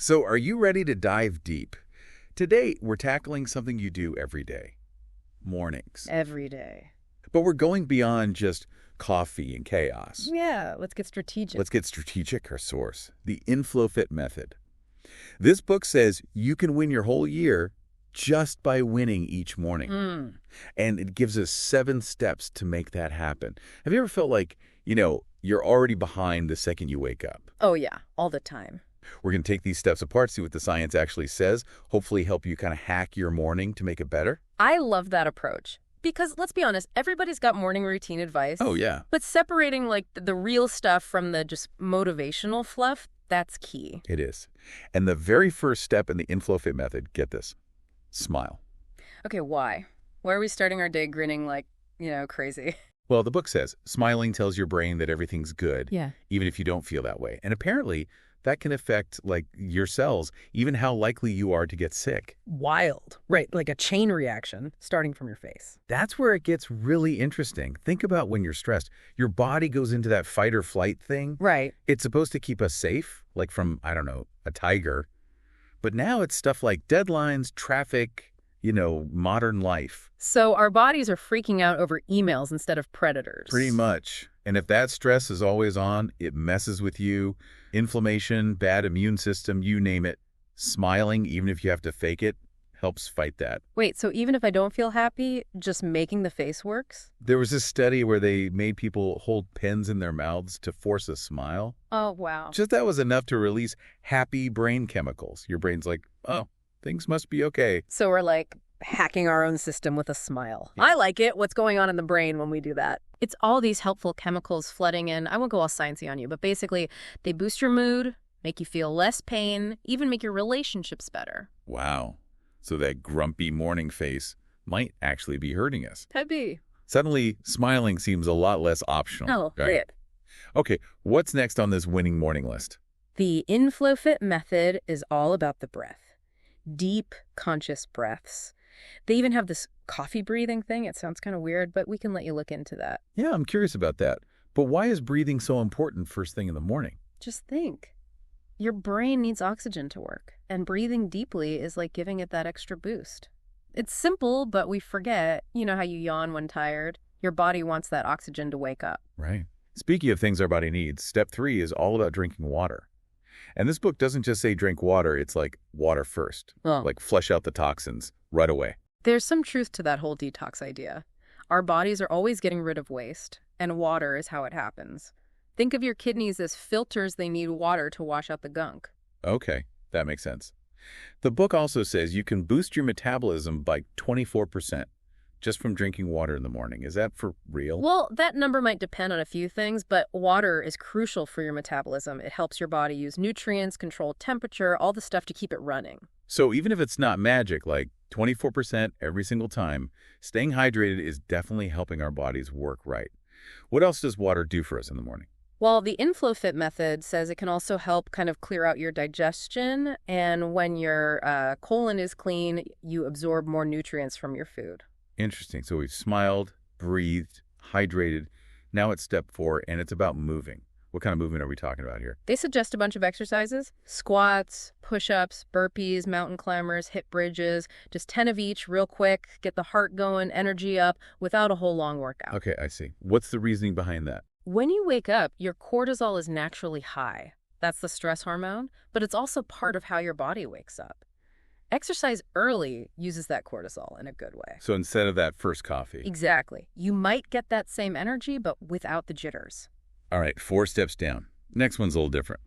So are you ready to dive deep? Today, we're tackling something you do every day, mornings. Every day. But we're going beyond just coffee and chaos. Yeah, let's get strategic. Let's get strategic, our source, the InflowFit method. This book says you can win your whole year just by winning each morning. And it gives us 7 steps to make that happen. Have you ever felt like, you're already behind the second you wake up? Oh, yeah, all the time. We're going to take these steps apart, see what the science actually says, hopefully help you kind of hack your morning to make it better. I love that approach. Because let's be honest, everybody's got morning routine advice. Oh, yeah. But separating like the real stuff from the just motivational fluff, that's key. It is. And the very first step in the InflowFit method, get this, smile. Okay, why? Why are we starting our day grinning like, crazy? Well, the book says smiling tells your brain that everything's good, Yeah. even if you don't feel that way. And apparently, that can affect, your cells, even how likely you are to get sick. Wild. Right, like a chain reaction starting from your face. That's where it gets really interesting. Think about when you're stressed. Your body goes into that fight or flight thing. Right. It's supposed to keep us safe, like from, I don't know, a tiger. But now it's stuff like deadlines, traffic, modern life. So our bodies are freaking out over emails instead of predators. Pretty much. And if that stress is always on, it messes with you. Inflammation, bad immune system, you name it. Smiling, even if you have to fake it, helps fight that. Wait, so even if I don't feel happy, just making the face works? There was this study where they made people hold pens in their mouths to force a smile. Oh, wow. Just that was enough to release happy brain chemicals. Your brain's like, oh, things must be okay. So we're like hacking our own system with a smile. Yeah. I like it. What's going on in the brain when we do that? It's all these helpful chemicals flooding in. I won't go all sciencey on you, but basically they boost your mood, make you feel less pain, even make your relationships better. Wow. So that grumpy morning face might actually be hurting us. Could be. Suddenly, smiling seems a lot less optional. Oh, right? great. Okay, what's next on this winning morning list? The InflowFit method is all about the breath. Deep, conscious breaths. They even have this coffee breathing thing. It sounds kind of weird, but we can let you look into that. Yeah, I'm curious about that. But why is breathing so important first thing in the morning? Just think. Your brain needs oxygen to work, and breathing deeply is like giving it that extra boost. It's simple, but we forget. You know how you yawn when tired? Your body wants that oxygen to wake up. Right. Speaking of things our body needs, step 3 is all about drinking water. And this book doesn't just say drink water, it's like water first. Oh. Like flush out the toxins right away. There's some truth to that whole detox idea. Our bodies are always getting rid of waste, and water is how it happens. Think of your kidneys as filters. They need water to wash out the gunk. Okay, that makes sense. The book also says you can boost your metabolism by 24% just from drinking water in the morning. Is that for real? Well, that number might depend on a few things, but water is crucial for your metabolism. It helps your body use nutrients, control temperature, all the stuff to keep it running. So even if it's not magic, like 24% every single time, staying hydrated is definitely helping our bodies work right. What else does water do for us in the morning? Well, the InflowFit method says it can also help kind of clear out your digestion, and when your colon is clean, you absorb more nutrients from your food. Interesting. So we've smiled, breathed, hydrated. Now it's step 4, and it's about moving. What kind of movement are we talking about here? They suggest a bunch of exercises: squats, push-ups, burpees, mountain climbers, hip bridges, just 10 of each real quick, get the heart going, energy up, without a whole long workout. Okay, I see. What's the reasoning behind that? When you wake up, your cortisol is naturally high. That's the stress hormone, but it's also part of how your body wakes up. Exercise early uses that cortisol in a good way. So instead of that first coffee. Exactly. You might get that same energy, but without the jitters. All right, 4 steps down. Next one's a little different.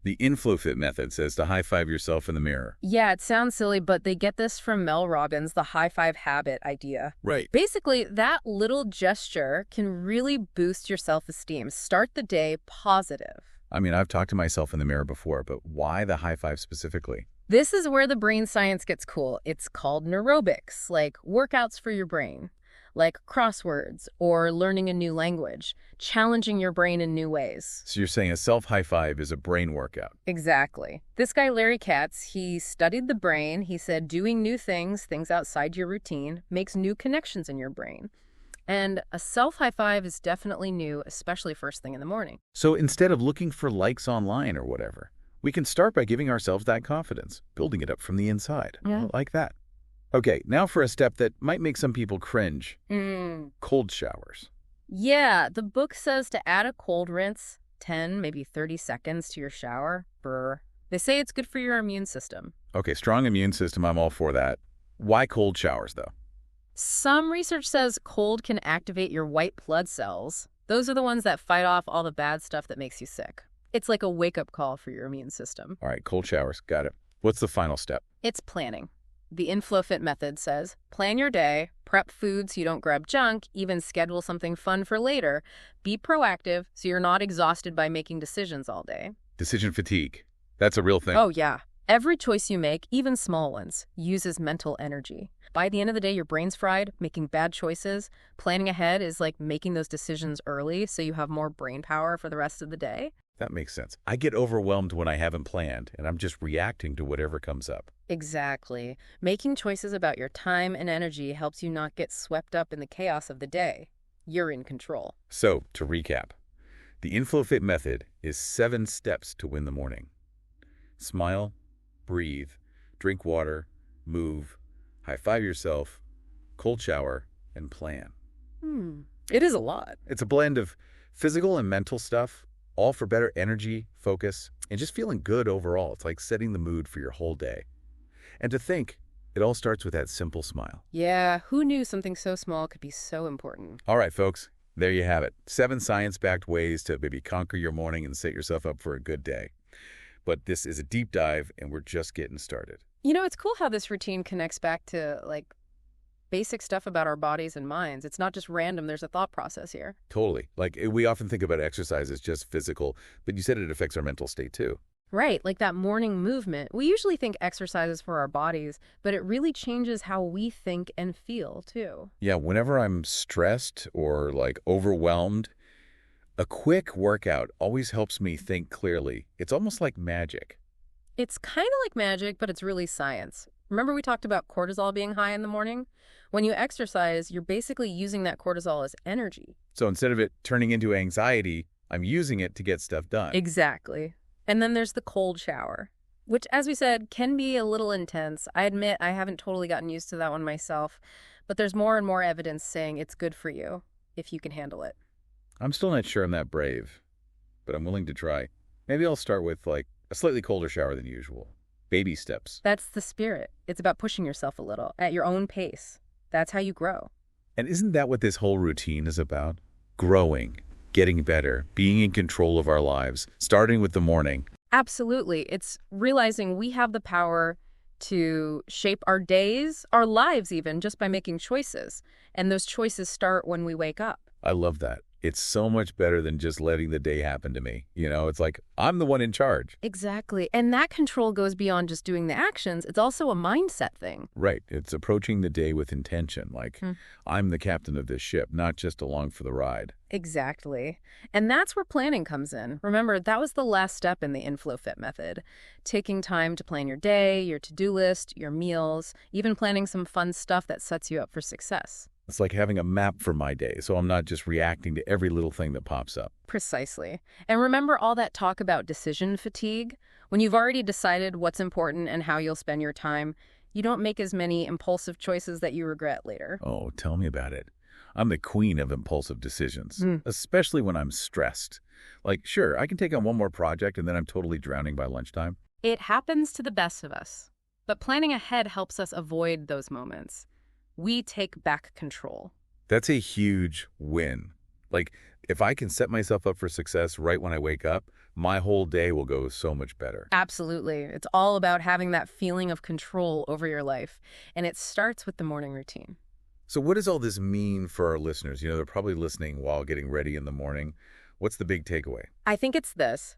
The InflowFit method says to high-five yourself in the mirror. Yeah, it sounds silly, but they get this from Mel Robbins, the high-five habit idea. Right. Basically, that little gesture can really boost your self-esteem. Start the day positive. I mean, I've talked to myself in the mirror before, but why the high-five specifically? This is where the brain science gets cool. It's called neurobics, like workouts for your brain, like crosswords or learning a new language, challenging your brain in new ways. So you're saying a self-high-five is a brain workout. Exactly. This guy, Larry Katz, he studied the brain. He said doing new things outside your routine, makes new connections in your brain. And a self-high-five is definitely new, especially first thing in the morning. So instead of looking for likes online or whatever, We can start by giving ourselves that confidence, building it up from the inside. Yeah. Like that. Okay, now for a step that might make some people cringe. Cold showers. Yeah, the book says to add a cold rinse, 10, maybe 30 seconds to your shower. Brr. They say it's good for your immune system. Okay, strong immune system, I'm all for that. Why cold showers, though? Some research says cold can activate your white blood cells. Those are the ones that fight off all the bad stuff that makes you sick. It's like a wake-up call for your immune system. All right, cold showers. Got it. What's the final step? It's planning. The InfloFit method says, plan your day, prep food so you don't grab junk, even schedule something fun for later. Be proactive so you're not exhausted by making decisions all day. Decision fatigue. That's a real thing. Oh, yeah. Every choice you make, even small ones, uses mental energy. By the end of the day, your brain's fried, making bad choices. Planning ahead is like making those decisions early so you have more brain power for the rest of the day. That makes sense. I get overwhelmed when I haven't planned, and I'm just reacting to whatever comes up. Exactly. Making choices about your time and energy helps you not get swept up in the chaos of the day. You're in control. So, to recap, the InfloFit method is 7 steps to win the morning. Smile, breathe, drink water, move, high-five yourself, cold shower, and plan. It is a lot. It's a blend of physical and mental stuff, all for better energy, focus, and just feeling good overall. It's like setting the mood for your whole day. And to think, it all starts with that simple smile. Yeah, who knew something so small could be so important? All right, folks, there you have it. 7 science-backed ways to maybe conquer your morning and set yourself up for a good day. But this is a deep dive, and we're just getting started. You know, it's cool how this routine connects back to, basic stuff about our bodies and minds. It's not just random. There's a thought process here. Totally. Like, we often think about exercise as just physical, but you said it affects our mental state, too. Right, like that morning movement. We usually think exercise is for our bodies, but it really changes how we think and feel, too. Yeah, whenever I'm stressed or, overwhelmed, a quick workout always helps me think clearly. It's almost like magic. It's kind of like magic, but it's really science. Remember we talked about cortisol being high in the morning? When you exercise, you're basically using that cortisol as energy. So instead of it turning into anxiety, I'm using it to get stuff done. Exactly. And then there's the cold shower, which, as we said, can be a little intense. I admit I haven't totally gotten used to that one myself, but there's more and more evidence saying it's good for you if you can handle it. I'm still not sure I'm that brave, but I'm willing to try. Maybe I'll start with, a slightly colder shower than usual. Baby steps. That's the spirit. It's about pushing yourself a little at your own pace. That's how you grow. And isn't that what this whole routine is about? Growing, getting better, being in control of our lives, starting with the morning. Absolutely. It's realizing we have the power to shape our days, our lives even, just by making choices. And those choices start when we wake up. I love that. It's so much better than just letting the day happen to me. It's like I'm the one in charge. Exactly. And that control goes beyond just doing the actions. It's also a mindset thing. Right. It's approaching the day with intention. I'm the captain of this ship, not just along for the ride. Exactly. And that's where planning comes in. Remember, that was the last step in the InfloFit method. Taking time to plan your day, your to-do list, your meals, even planning some fun stuff that sets you up for success. It's like having a map for my day, so I'm not just reacting to every little thing that pops up. Precisely. And remember all that talk about decision fatigue? When you've already decided what's important and how you'll spend your time, you don't make as many impulsive choices that you regret later. Oh, tell me about it. I'm the queen of impulsive decisions, especially when I'm stressed. Sure, I can take on one more project and then I'm totally drowning by lunchtime. It happens to the best of us. But planning ahead helps us avoid those moments. We take back control. That's a huge win. If I can set myself up for success right when I wake up, my whole day will go so much better. Absolutely. It's all about having that feeling of control over your life. And it starts with the morning routine. So what does all this mean for our listeners? They're probably listening while getting ready in the morning. What's the big takeaway? I think it's this.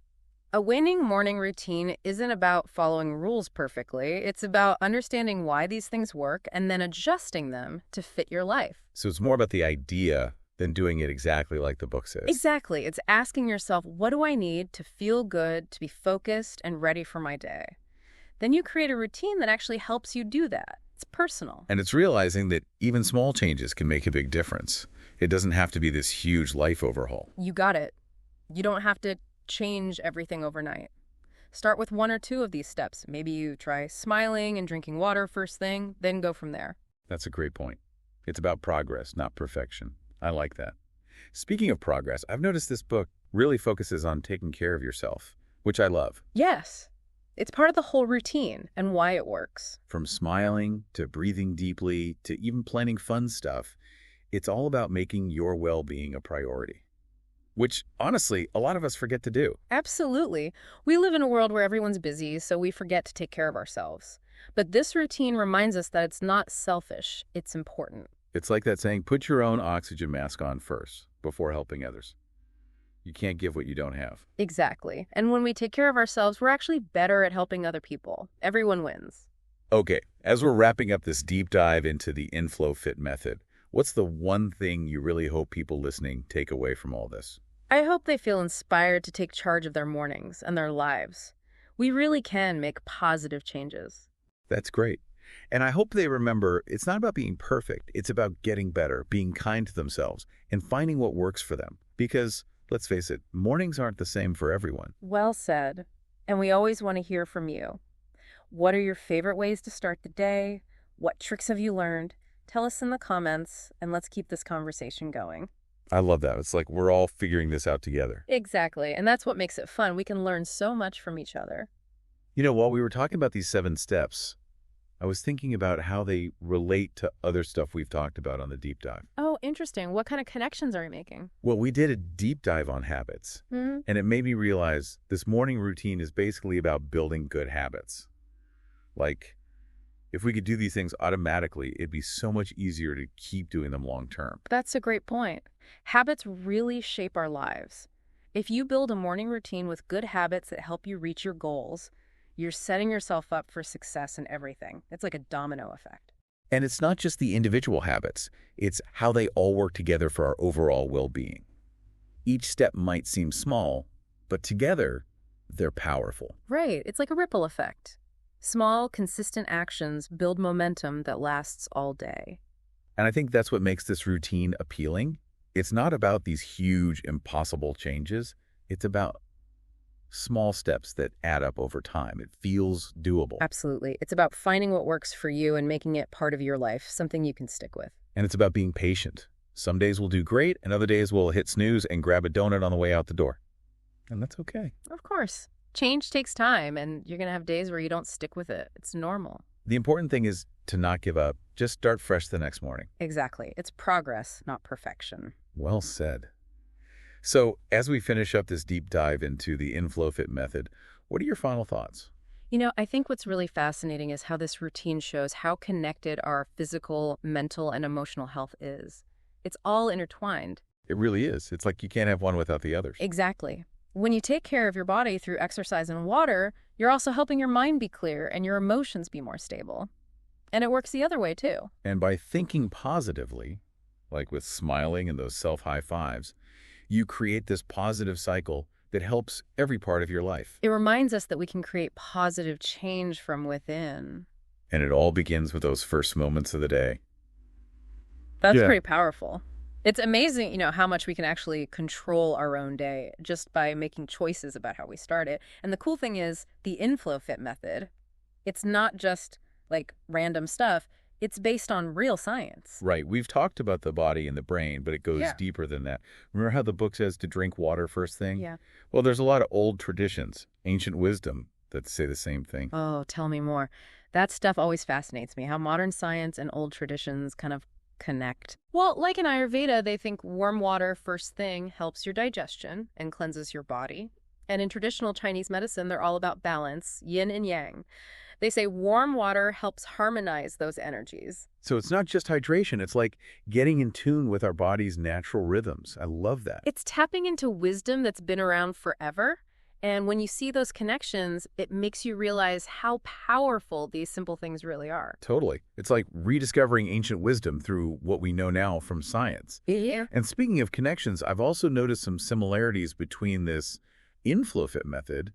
A winning morning routine isn't about following rules perfectly. It's about understanding why these things work and then adjusting them to fit your life. So it's more about the idea than doing it exactly like the book says. Exactly. It's asking yourself, what do I need to feel good, to be focused and ready for my day? Then you create a routine that actually helps you do that. It's personal. And it's realizing that even small changes can make a big difference. It doesn't have to be this huge life overhaul. You got it. You don't have to change everything overnight. Start with one or two of these steps. Maybe you try smiling and drinking water first thing, then go from there. That's a great point. It's about progress, not perfection. I like that. Speaking of progress, I've noticed this book really focuses on taking care of yourself, which I love. Yes, it's part of the whole routine and why it works. From smiling to breathing deeply to even planning fun stuff, it's all about making your well-being a priority, which honestly, a lot of us forget to do. Absolutely. We live in a world where everyone's busy, so we forget to take care of ourselves. But this routine reminds us that it's not selfish, it's important. It's like that saying, put your own oxygen mask on first before helping others. You can't give what you don't have. Exactly. And when we take care of ourselves, we're actually better at helping other people. Everyone wins. Okay, as we're wrapping up this deep dive into the InflowFit method, what's the one thing you really hope people listening take away from all this? I hope they feel inspired to take charge of their mornings and their lives. We really can make positive changes. That's great. And I hope they remember it's not about being perfect. It's about getting better, being kind to themselves, and finding what works for them. Because, let's face it, mornings aren't the same for everyone. Well said. And we always want to hear from you. What are your favorite ways to start the day? What tricks have you learned? Tell us in the comments, and let's keep this conversation going. I love that. It's like we're all figuring this out together. Exactly. And that's what makes it fun. We can learn so much from each other. You know, while we were talking about these 7 steps, I was thinking about how they relate to other stuff we've talked about on the deep dive. Oh, interesting. What kind of connections are you making? Well, we did a deep dive on habits, and it made me realize this morning routine is basically about building good habits. Like, if we could do these things automatically, it'd be so much easier to keep doing them long term. That's a great point. Habits really shape our lives. If you build a morning routine with good habits that help you reach your goals, you're setting yourself up for success in everything. It's like a domino effect. And it's not just the individual habits, it's how they all work together for our overall well-being. Each step might seem small, but together, they're powerful. Right. It's like a ripple effect. Small, consistent actions build momentum that lasts all day. And I think that's what makes this routine appealing. It's not about these huge, impossible changes. It's about small steps that add up over time. It feels doable. Absolutely. It's about finding what works for you and making it part of your life, something you can stick with. And it's about being patient. Some days we'll do great, and other days we'll hit snooze and grab a donut on the way out the door. And that's okay. Of course. Change takes time, and you're going to have days where you don't stick with it. It's normal. The important thing is to not give up. Just start fresh the next morning. Exactly. It's progress, not perfection. Well said. So, as we finish up this deep dive into the InflowFit method, what are your final thoughts? You know, I think what's really fascinating is how this routine shows how connected our physical, mental, and emotional health is. It's all intertwined. It really is. It's like you can't have one without the others. Exactly. When you take care of your body through exercise and water, you're also helping your mind be clear and your emotions be more stable. And it works the other way, too. And by thinking positively, like with smiling and those self-high fives, you create this positive cycle that helps every part of your life. It reminds us that we can create positive change from within. And it all begins with those first moments of the day. That's pretty powerful. It's amazing, how much we can actually control our own day just by making choices about how we start it. And the cool thing is the InflowFit method, it's not just like random stuff. It's based on real science. Right. We've talked about the body and the brain, but it goes deeper than that. Remember how the book says to drink water first thing? Yeah. Well, there's a lot of old traditions, ancient wisdom that say the same thing. Oh, tell me more. That stuff always fascinates me, how modern science and old traditions kind of connect. Well, like in Ayurveda, they think warm water first thing helps your digestion and cleanses your body. And in traditional Chinese medicine, they're all about balance, yin and yang. They say warm water helps harmonize those energies. So it's not just hydration. It's like getting in tune with our body's natural rhythms. I love that. It's tapping into wisdom that's been around forever. And when you see those connections, it makes you realize how powerful these simple things really are. Totally. It's like rediscovering ancient wisdom through what we know now from science. Yeah. And speaking of connections, I've also noticed some similarities between this InflowFit method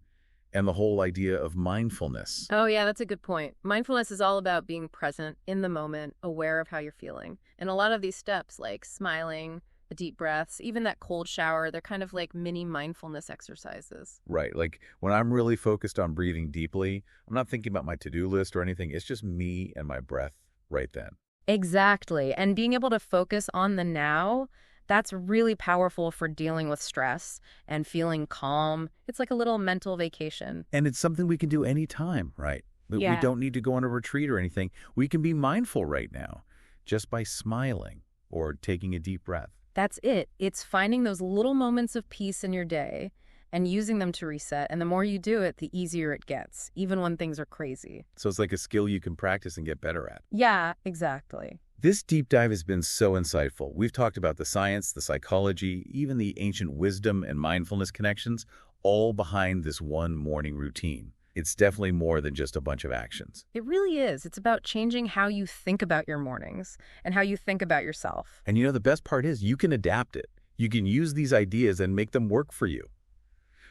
and the whole idea of mindfulness. Oh, yeah, that's a good point. Mindfulness is all about being present in the moment, aware of how you're feeling. And a lot of these steps, like smiling, deep breaths, even that cold shower, they're kind of like mini mindfulness exercises. Right. Like when I'm really focused on breathing deeply, I'm not thinking about my to-do list or anything. It's just me and my breath right then. Exactly. And being able to focus on the now, that's really powerful for dealing with stress and feeling calm. It's like a little mental vacation. And it's something we can do anytime, right? We Yeah. don't need to go on a retreat or anything. We can be mindful right now just by smiling or taking a deep breath. That's it. It's finding those little moments of peace in your day and using them to reset. And the more you do it, the easier it gets, even when things are crazy. So it's like a skill you can practice and get better at. Yeah, exactly. This deep dive has been so insightful. We've talked about the science, the psychology, even the ancient wisdom and mindfulness connections, all behind this one morning routine. It's definitely more than just a bunch of actions. It really is. It's about changing how you think about your mornings and how you think about yourself. And the best part is you can adapt it. You can use these ideas and make them work for you.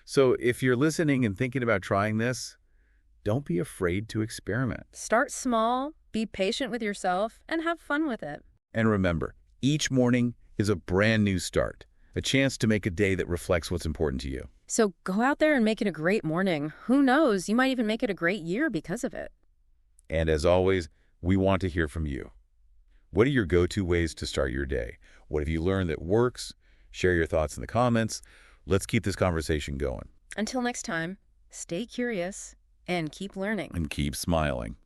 So if you're listening and thinking about trying this, don't be afraid to experiment. Start small, be patient with yourself, and have fun with it. And remember, each morning is a brand new start, a chance to make a day that reflects what's important to you. So go out there and make it a great morning. Who knows, you might even make it a great year because of it. And as always, we want to hear from you. What are your go-to ways to start your day? What have you learned that works? Share your thoughts in the comments. Let's keep this conversation going. Until next time, stay curious and keep learning. And keep smiling.